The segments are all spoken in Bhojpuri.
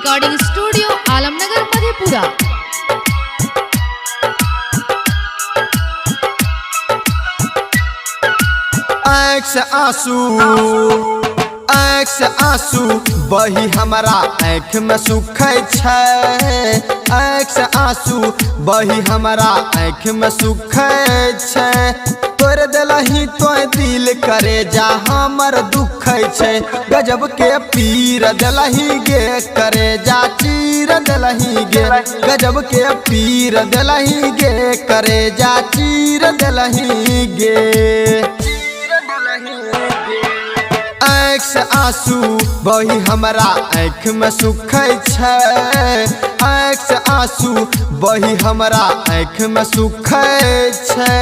Recording studio Alamnagar Madhepura. आँख से आंसू बही हमारा आँख में सुखै छै। आँख से आंसू बही हमारा आँख में सुखै छै। तोड़ दिलही तो दिल करे जा हमर दुखै छै। गजब के पीर दिलही गे करे जा चीर दिलही गे। गजब के पीर दिलही गे करे जा चीर दिलही गे। आँख से आंसू बही हमारा आँख में सुखै छै। आँख से आंसू बही हमारा आँख में सुखै छै।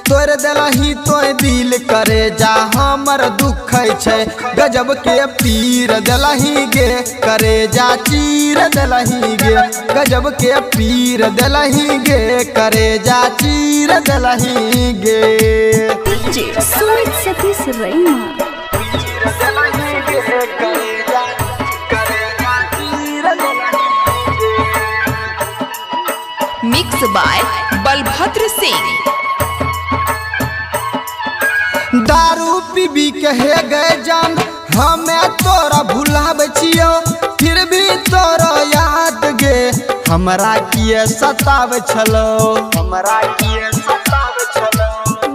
तोड़ दिलही तो दिल करे जा हमर दुखै छै। गजब के पीर दिलही गे करे जा चीर दिलही गे। गजब के पीर दिलही गे करे जा चीर दिलही गे। सुमित सतीश रैना मिक्स बाय बलभद्र सिंह। दारू पीबी कहे गए जान हमें तोरा भुलावे छियो। फिर भी तोरा याद गे हमरा किए सतावे छलो। हमरा किए सतावे छलो।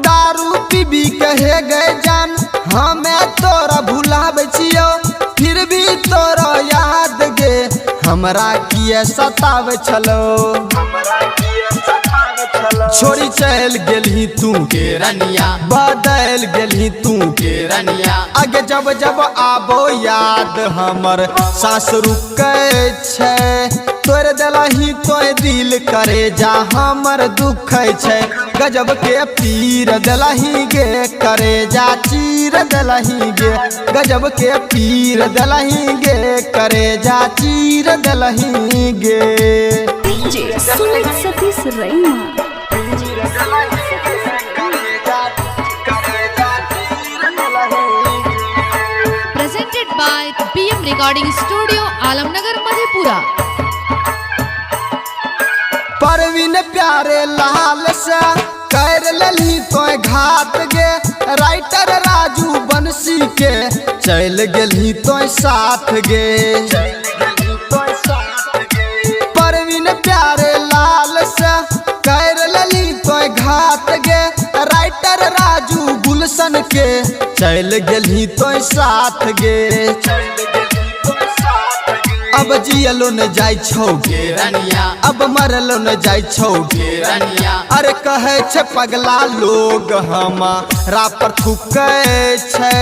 दारू पीबी कहे गए जान हमें तोरा भुलावे छियो। फिर भी तोरा याद गे हमरा किए सतावे छलो। छोड़ी चल गेलही तू के रनिया बदल गेलही तू के रनिया। आगे जब जब आबो याद हमर सांस रुकै छै। तोड़ दिलही तो दिल करे जा हमर दुखै छै। गजब के पीर दिलही गे करे जा चीर दिलही गे। गजब के पीर दिलही गे करे जा चीर दिलही गे। Sumit Satish Raina presented by PM recording studio Alamnagar Madhepura. Parveen Pyare Lal से कर लली तो घात गे। राइटर राजू बंसी के चल गेलही तो साथ गे। परवीन प्यारे लाल से कर लली तो घात गे। राइटर राजू गुलशन के चल गेलही तो साथ गे। अब जियलो न जाय छौ गे रनिया अब मरलो न जाय छौ गे रनिया। अरे कहे छै पगला लोग हमारा पर थुकै छै।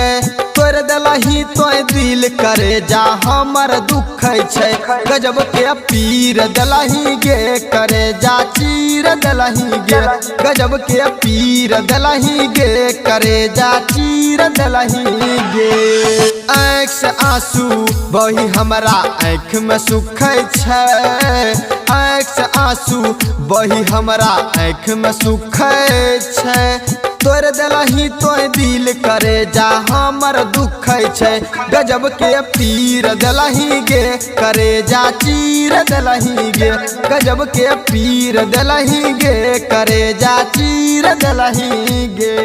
तोड़ दिलही तो दिल करे जा हमर दुखै छै। गजब के पीर दिलही गे करे जा चीर दिलही गे। गजब के पीर दिलही गे करे जा चीर दिलही गे। आँख से आंसू बही हमारा आँख में सुखै छै। आँख से आंसू बही हमारा आँख में सुखै छै। तोड़ दिलही तो दिल करे जा हमर दुखै छै। गजब के पीर दिलही गे करे जा चीर दिलही गे। गजब के पीर दिलही गे करे जा चीर दिलही गे।